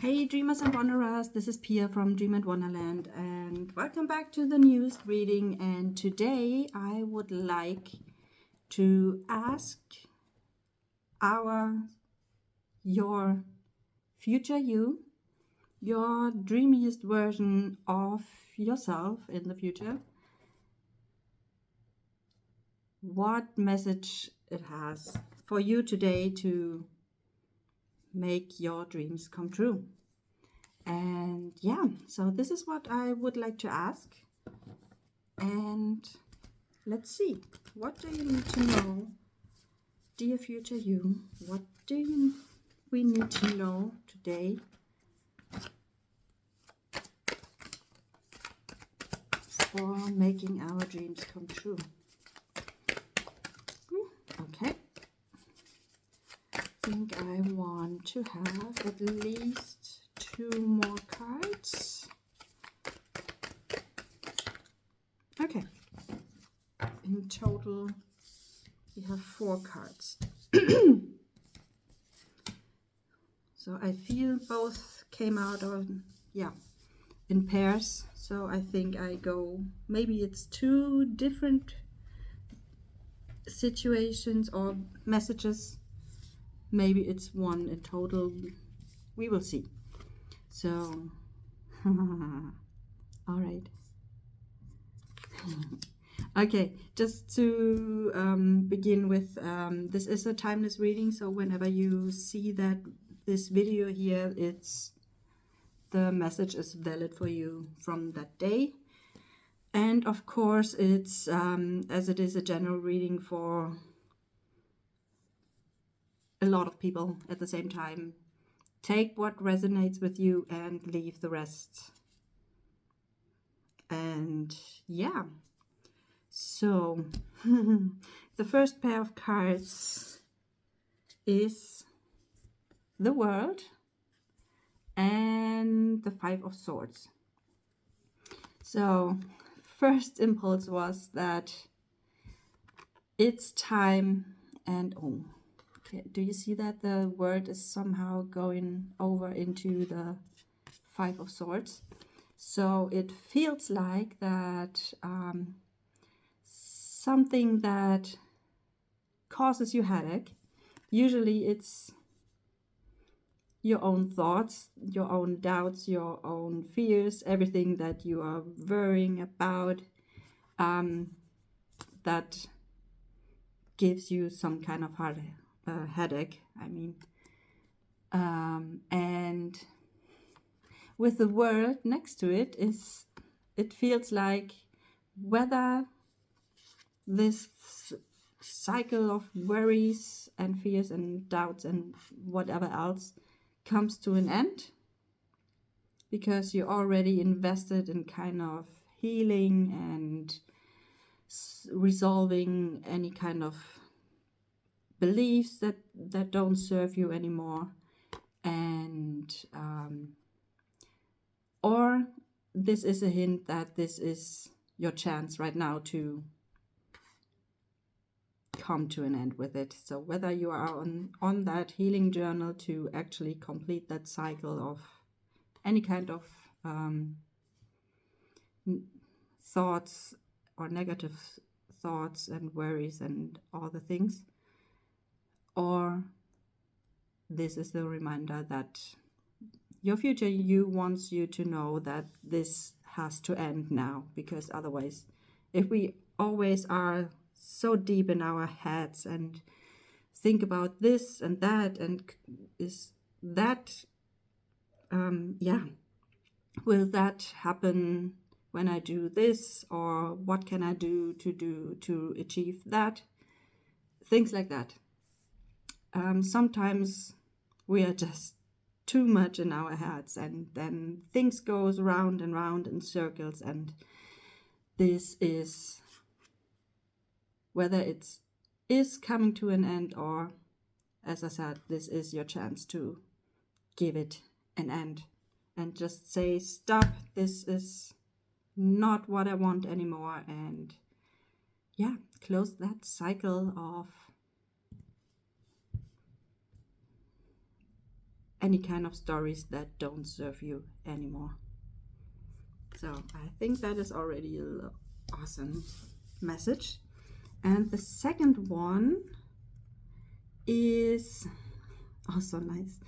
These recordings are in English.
Hey dreamers and wanderers, this is Pia from Dream and Wanderland and welcome back to the news reading. And today I would like to ask your future you, your dreamiest version of yourself in the future, what message it has for you today to make your dreams come true. And yeah, so this is what I would like to ask. And let's see, what do you need to know, dear future you? What do we need to know today for making our dreams come true? Okay. I think I want to have at least 2 more cards. Okay. In total, we have 4 cards. So I feel both came out in pairs. So I think I go, maybe it's 2 different situations or messages. Maybe it's 1 in total. We will see. So, all right. Okay, just to begin with, this is a timeless reading, so whenever you see that this video here, the message is valid for you from that day. And of course, it's as it is a general reading for a lot of people at the same time. Take what resonates with you and leave the rest. And yeah. So, the first pair of cards is the World and the 5 of Swords. So, first impulse was that it's time, and okay, do you see that the World is somehow going over into the 5 of Swords? So, it feels like that something that causes you headache. Usually it's your own thoughts, your own doubts, your own fears, everything that you are worrying about, that gives you some kind of headache. And with the World next to it, it feels like whether this cycle of worries and fears and doubts and whatever else comes to an end, because you're already invested in kind of healing and resolving any kind of beliefs that don't serve you anymore. And or this is a hint that this is your chance right now to come to an end with it. So whether you are on that healing journal to actually complete that cycle of any kind of thoughts or negative thoughts and worries and all the things, or this is the reminder that your future you wants you to know that this has to end now, because otherwise, if we always are so deep in our heads and think about this and that, and is that will that happen when I do this, or what can I do to achieve that, things like that. Sometimes we are just too much in our heads, and then things goes round and round in circles, and this is whether it is coming to an end, or, as I said, this is your chance to give it an end and just say, stop, this is not what I want anymore, and close that cycle of any kind of stories that don't serve you anymore. So I think that is already an awesome message. And the second one is also nice.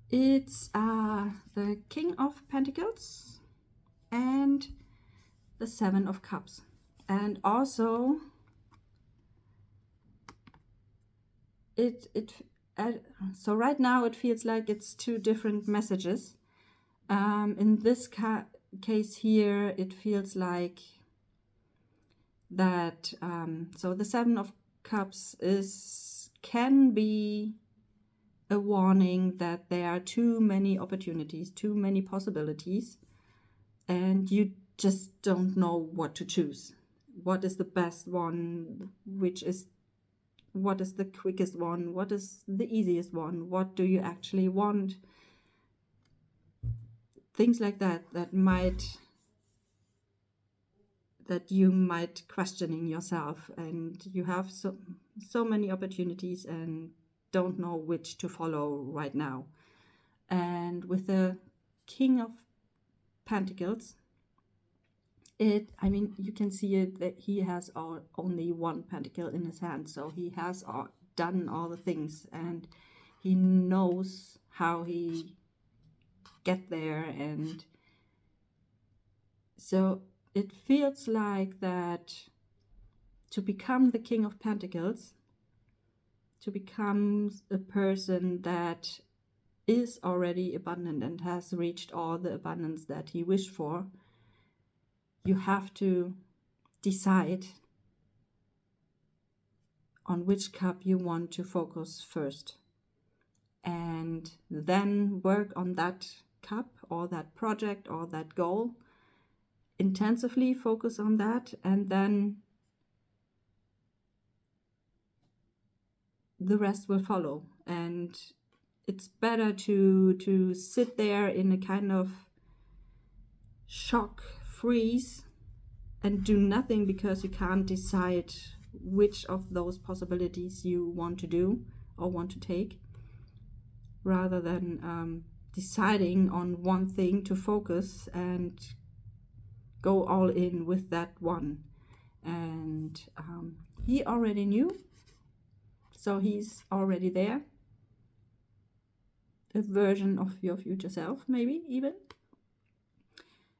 It's the King of Pentacles and the Seven of Cups. And also so right now it feels like it's two different messages. In this case here, it feels like that so the Seven of Cups can be a warning that there are too many opportunities, too many possibilities, and you just don't know what to choose. What is the best one? What is the quickest one? What is the easiest one? What do you actually want? Things like that you might questioning yourself, and you have so many opportunities and don't know which to follow right now. And with the King of Pentacles, you can see it that he has only one pentacle in his hand, so he has done all the things and he knows how he get there. And so it feels like that to become the King of Pentacles, to become a person that is already abundant and has reached all the abundance that he wished for, you have to decide on which cup you want to focus first, and then work on that cup or that project or that goal, intensively focus on that, and then the rest will follow. And it's better to sit there in a kind of shock freeze and do nothing because you can't decide which of those possibilities you want to do or want to take, rather than deciding on one thing to focus and go all in with that one. And he already knew, so he's already there, a version of your future self, maybe even.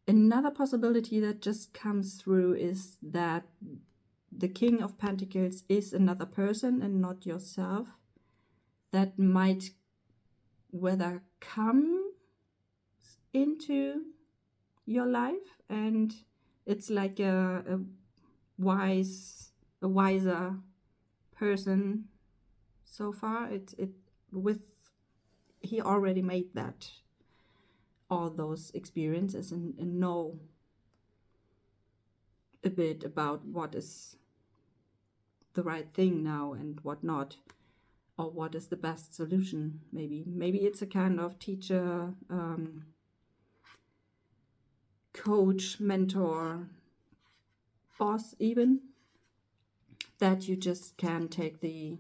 Another possibility that just comes through is that the King of Pentacles is another person and not yourself, that might whether come into your life, and it's like a wiser person so far. He already made all those experiences and know a bit about what is the right thing now and what not, or what is the best solution. Maybe it's a kind of teacher, coach, mentor, boss even, that you just can take the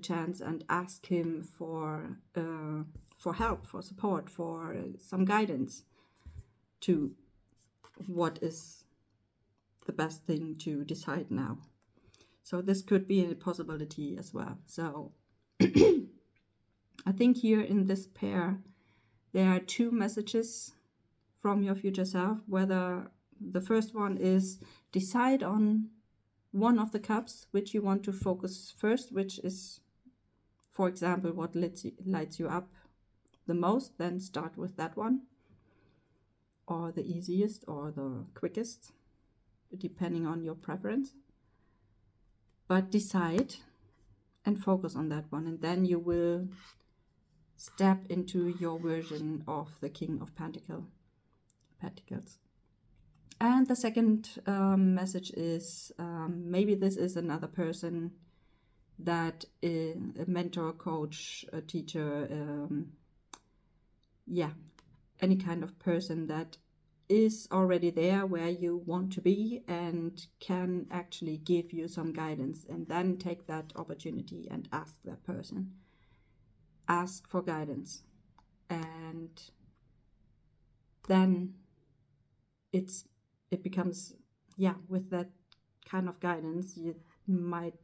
chance and ask him for help, for support, for some guidance to what is the best thing to decide now. So this could be a possibility as well. So I think here in this pair there are two messages from your future self, whether the first one is decide on one of the cups which you want to focus first, which is, for example, what lights you up the most, then start with that one, or the easiest or the quickest, depending on your preference. But decide and focus on that one, and then you will step into your version of the King of Pentacles. And the second message is maybe this is another person that is a mentor, coach, a teacher, any kind of person that is already there where you want to be and can actually give you some guidance, and then take that opportunity and ask that person ask for guidance, and then it becomes, yeah, with that kind of guidance, it might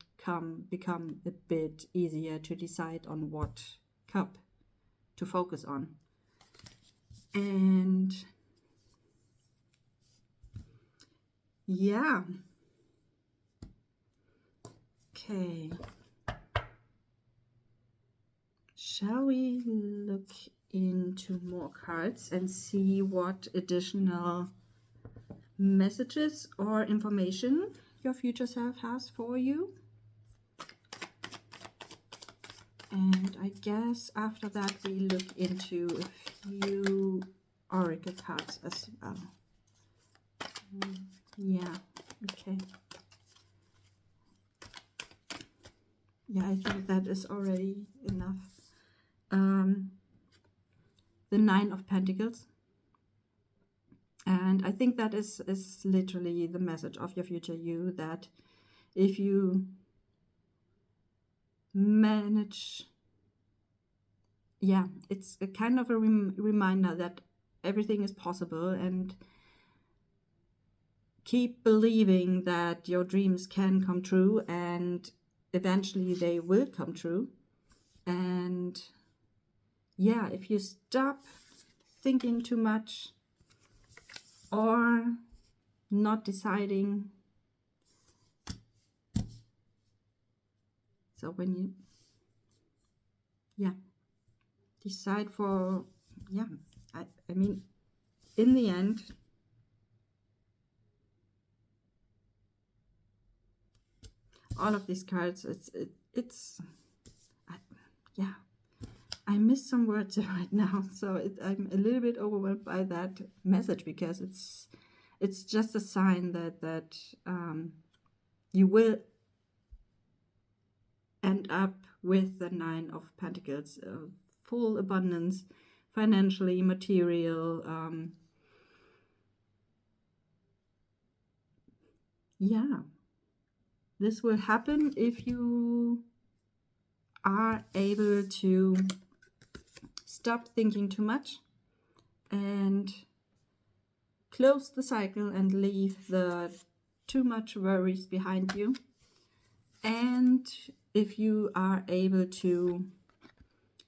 become a bit easier to decide on what cup to focus on. And yeah, okay, shall we look into more cards and see what additional messages or information your future self has for you? And I guess after that we look into a few oracle cards as well. Yeah, okay. Yeah, I think that is already enough. The Nine of Pentacles. And I think that is literally the message of your future you, that if you manage, yeah, it's a kind of a reminder that everything is possible, and keep believing that your dreams can come true, and eventually they will come true. And yeah, if you stop thinking too much or not deciding, so when you, yeah, decide for, yeah, I mean, in the end, all of these cards, yeah, I missed some words right now, so I'm a little bit overwhelmed by that message, because it's just a sign that you will end up with the Nine of Pentacles, full abundance, financially, material. Yeah, this will happen if you are able to stop thinking too much and close the cycle and leave the too much worries behind you. And if you are able to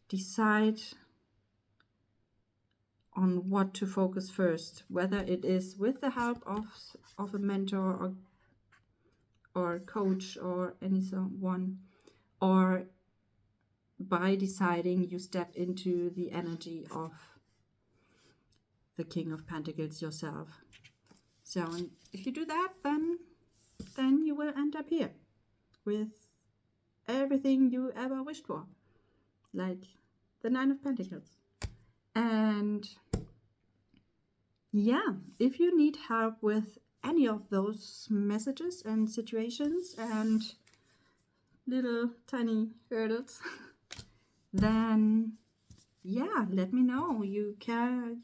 decide on what to focus first, whether it is with the help of a mentor or coach or any someone, or by deciding you step into the energy of the King of Pentacles yourself. So if you do that, then you will end up here with everything you ever wished for, like the Nine of Pentacles. And yeah, if you need help with any of those messages and situations and little tiny hurdles, then yeah, let me know. You can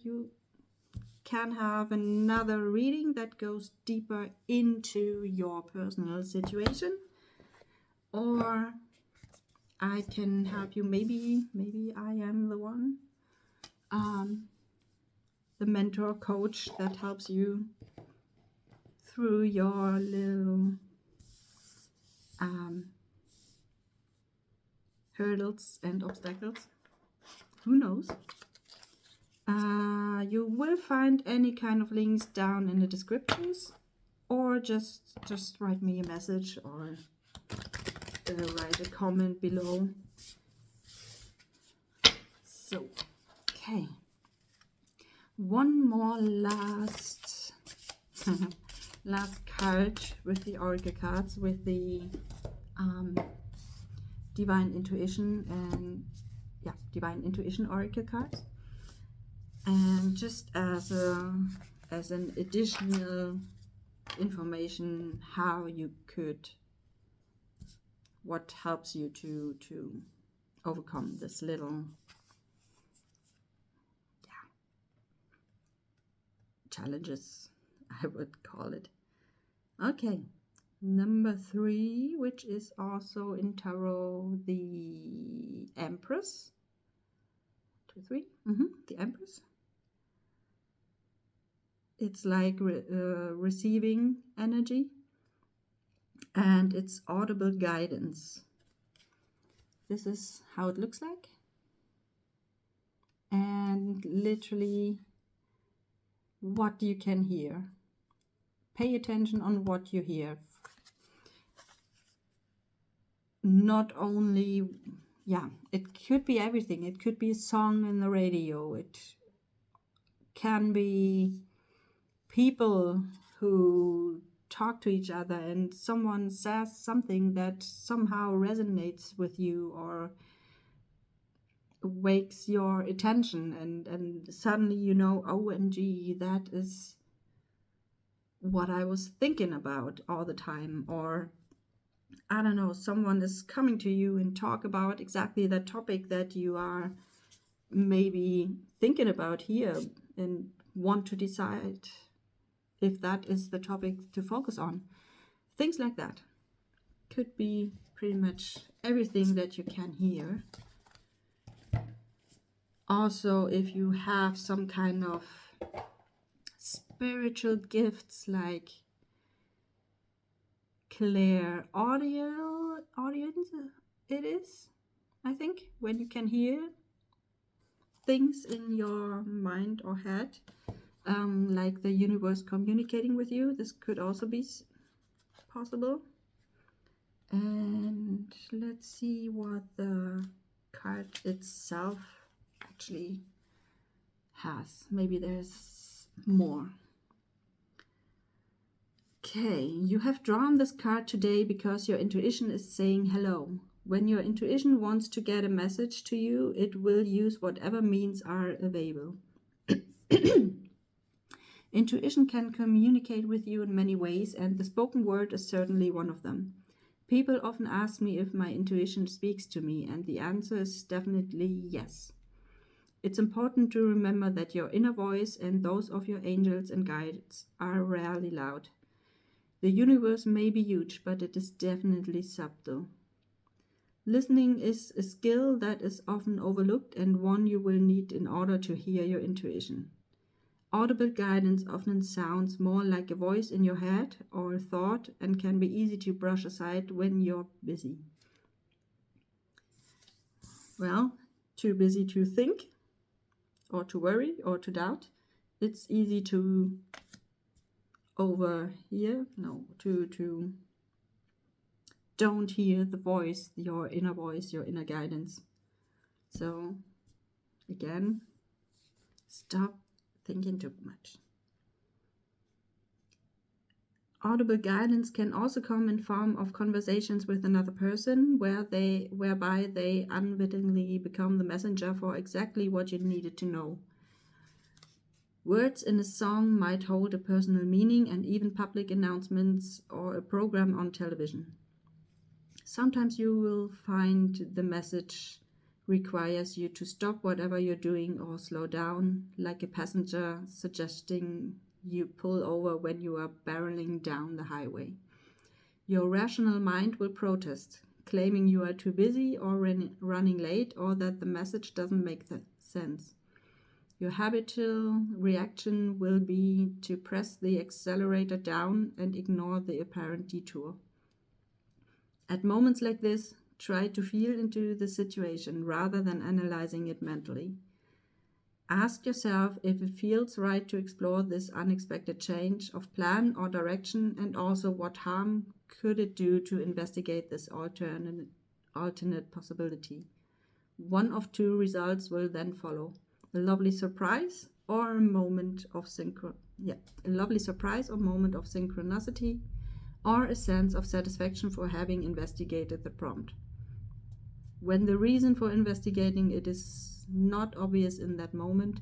have another reading that goes deeper into your personal situation, or I can help you. Maybe I am the one, the mentor coach that helps you through your little hurdles and obstacles. Who knows? You will find any kind of links down in the descriptions, or just write me a message, or write a comment below. So, okay, one more last last card with the oracle cards, with the divine intuition, and yeah, divine intuition oracle cards. And just as an additional information, how you could, what helps you to overcome this little, yeah, challenges, I would call it. Okay, number 3, which is also in tarot, the Empress. 3. The Empress. It's like receiving energy, and it's audible guidance. This is how it looks like. And literally what you can hear. Pay attention on what you hear. Not only, it could be everything. It could be a song in the radio. It can be people who talk to each other and someone says something that somehow resonates with you or wakes your attention, and suddenly you know, OMG, that is what I was thinking about all the time. Or I don't know, someone is coming to you and talk about exactly that topic that you are maybe thinking about here and want to decide if that is the topic to focus on. Things like that. Could be pretty much everything that you can hear. Also, if you have some kind of spiritual gifts like clear audience, it is, I think, when you can hear things in your mind or head, like the universe communicating with you. This could also be possible. And let's see what the card itself actually has. Maybe there's more. Okay, you have drawn this card today because your intuition is saying hello. When your intuition wants to get a message to you, it will use whatever means are available. Intuition can communicate with you in many ways, and the spoken word is certainly one of them. People often ask me if my intuition speaks to me, and the answer is definitely yes. It's important to remember that your inner voice and those of your angels and guides are rarely loud. The universe may be huge, but it is definitely subtle. Listening is a skill that is often overlooked and one you will need in order to hear your intuition. Audible guidance often sounds more like a voice in your head or a thought and can be easy to brush aside when you're busy. Well, too busy to think or to worry or to doubt. It's easy to to don't hear the voice, your inner guidance. So again, stop thinking too much. Audible guidance can also come in form of conversations with another person whereby they unwittingly become the messenger for exactly what you needed to know. Words in a song might hold a personal meaning, and even public announcements or a program on television. Sometimes you will find the message requires you to stop whatever you're doing or slow down, like a passenger suggesting you pull over when you are barreling down the highway. Your rational mind will protest, claiming you are too busy or running late, or that the message doesn't make sense. Your habitual reaction will be to press the accelerator down and ignore the apparent detour. At moments like this, try to feel into the situation rather than analyzing it mentally. Ask yourself if it feels right to explore this unexpected change of plan or direction, and also what harm could it do to investigate this alternate possibility. One of two results will then follow: a lovely surprise or a moment of synchronicity, or a sense of satisfaction for having investigated the prompt. When the reason for investigating it is not obvious in that moment,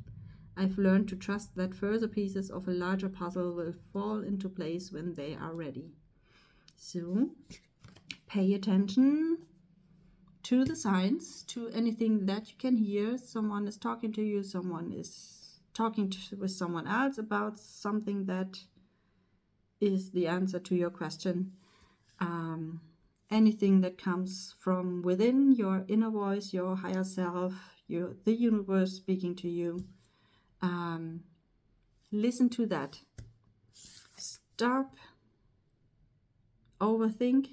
I've learned to trust that further pieces of a larger puzzle will fall into place when they are ready. So, pay attention to the signs, to anything that you can hear. Someone is talking to you, someone is talking with someone else about something that is the answer to your question. Anything that comes from within, your inner voice, your higher self, the universe speaking to you. Listen to that. Stop overthink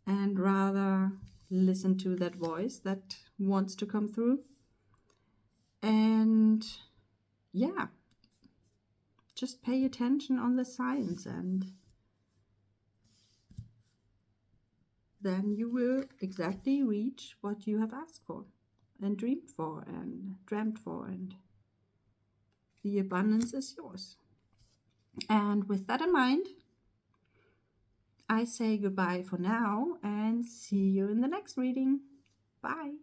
and rather listen to that voice that wants to come through. And yeah, just pay attention on the signs, and then you will exactly reach what you have asked for and dreamed for and dreamt for, and the abundance is yours. And with that in mind, I say goodbye for now and see you in the next reading. Bye.